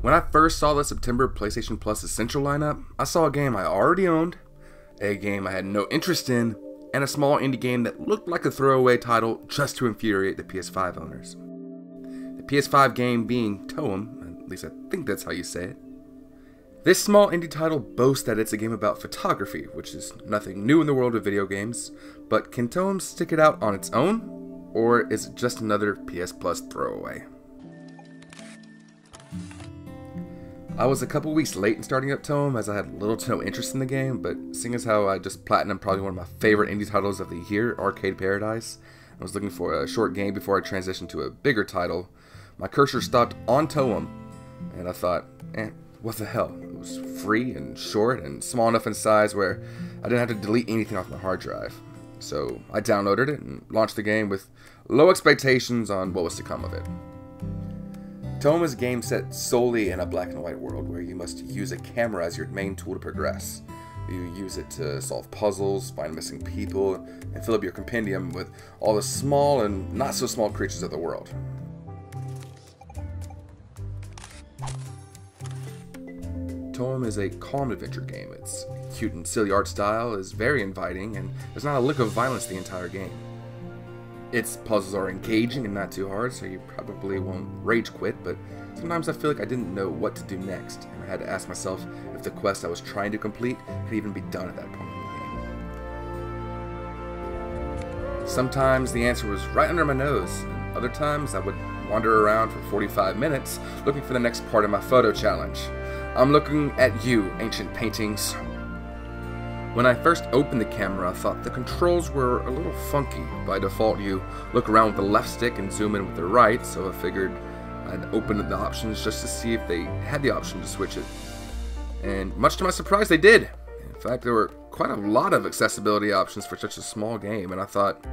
When I first saw the September PlayStation Plus Essential lineup, I saw a game I already owned, a game I had no interest in, and a small indie game that looked like a throwaway title just to infuriate the PS5 owners. The PS5 game being TOEM, at least I think that's how you say it. This small indie title boasts that it's a game about photography, which is nothing new in the world of video games, but can TOEM stick it out on its own, or is it just another PS Plus throwaway? I was a couple weeks late in starting up TOEM as I had little to no interest in the game, but seeing as how I just platinumed probably one of my favorite indie titles of the year, Arcade Paradise, I was looking for a short game before I transitioned to a bigger title. My cursor stopped on TOEM, and I thought, what the hell? It was free and short and small enough in size where I didn't have to delete anything off my hard drive. So I downloaded it and launched the game with low expectations on what was to come of it. TOEM is a game set solely in a black and white world where you must use a camera as your main tool to progress. You use it to solve puzzles, find missing people, and fill up your compendium with all the small and not so small creatures of the world. TOEM is a calm adventure game. Its cute and silly art style is very inviting, and there's not a lick of violence the entire game. Its puzzles are engaging and not too hard, so you probably won't rage quit, but sometimes I feel like I didn't know what to do next, and I had to ask myself if the quest I was trying to complete could even be done at that point in the game. Sometimes the answer was right under my nose, and other times I would wander around for 45 minutes looking for the next part of my photo challenge. I'm looking at you, ancient paintings. When I first opened the camera, I thought the controls were a little funky. By default, you look around with the left stick and zoom in with the right, so I figured I'd open the options just to see if they had the option to switch it. And much to my surprise, they did. In fact, there were quite a lot of accessibility options for such a small game, and I thought,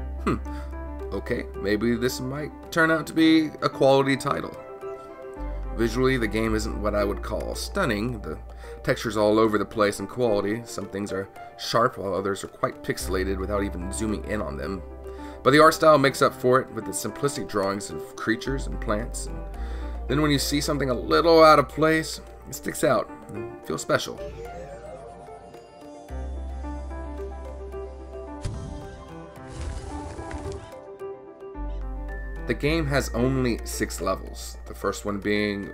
okay, maybe this might turn out to be a quality title. Visually, the game isn't what I would call stunning. The texture's all over the place in quality. Some things are sharp while others are quite pixelated without even zooming in on them. But the art style makes up for it with its simplistic drawings of creatures and plants. And then when you see something a little out of place, it sticks out and feels special. The game has only 6 levels, the first one being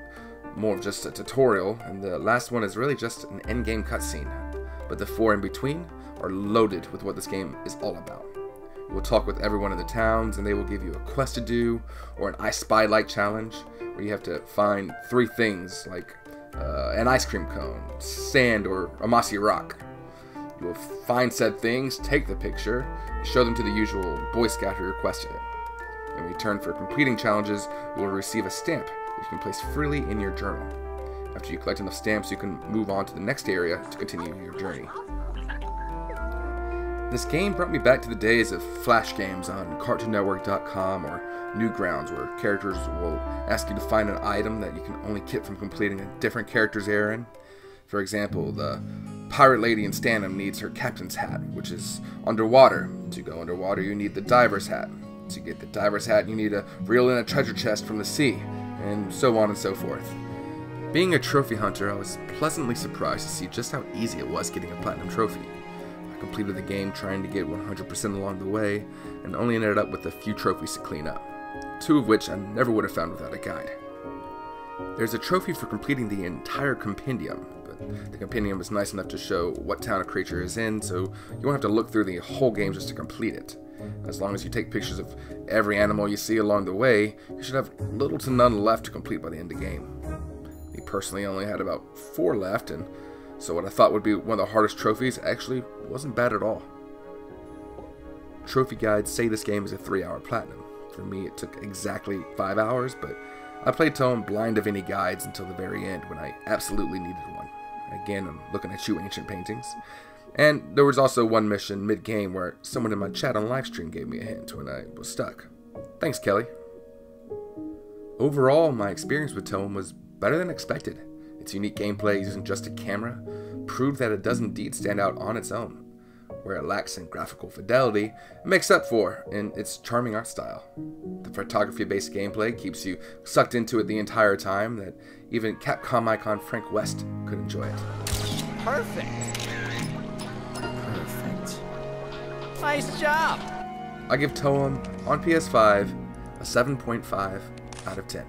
more of just a tutorial, and the last one is really just an endgame cutscene. But the 4 in between are loaded with what this game is all about. You will talk with everyone in the towns, and they will give you a quest to do, or an I Spy-like challenge, where you have to find 3 things, like an ice cream cone, sand, or a mossy rock. You will find said things, take the picture, and show them to the usual Boy Scout who requested it. In return for completing challenges, you will receive a stamp that you can place freely in your journal. After you collect enough stamps, you can move on to the next area to continue your journey. This game brought me back to the days of flash games on CartoonNetwork.com or Newgrounds, where characters will ask you to find an item that you can only get from completing a different character's errand. For example, the pirate lady in Stanham needs her captain's hat, which is underwater. To go underwater, you need the diver's hat. To get the diver's hat, you need to reel in a treasure chest from the sea, and so on and so forth. Being a trophy hunter, I was pleasantly surprised to see just how easy it was getting a platinum trophy. I completed the game trying to get 100% along the way, and only ended up with a few trophies to clean up, 2 of which I never would have found without a guide. There's a trophy for completing the entire compendium, but the compendium is nice enough to show what town a creature is in, so you won't have to look through the whole game just to complete it. As long as you take pictures of every animal you see along the way, you should have little to none left to complete by the end of the game. Me personally only had about 4 left, and so what I thought would be one of the hardest trophies actually wasn't bad at all. Trophy guides say this game is a 3-hour platinum. For me, it took exactly 5 hours, but I played TOEM blind of any guides until the very end when I absolutely needed one. Again, I'm looking at you, ancient paintings. And there was also one mission mid-game where someone in my chat on livestream gave me a hint when I was stuck. Thanks, Kelly. Overall, my experience with TOEM was better than expected. Its unique gameplay using just a camera proved that it does indeed stand out on its own. where it lacks in graphical fidelity, it makes up for in its charming art style. The photography-based gameplay keeps you sucked into it the entire time that even Capcom icon Frank West could enjoy it. Perfect. Perfect. Nice job. I give TOEM on PS5 a 7.5 out of 10.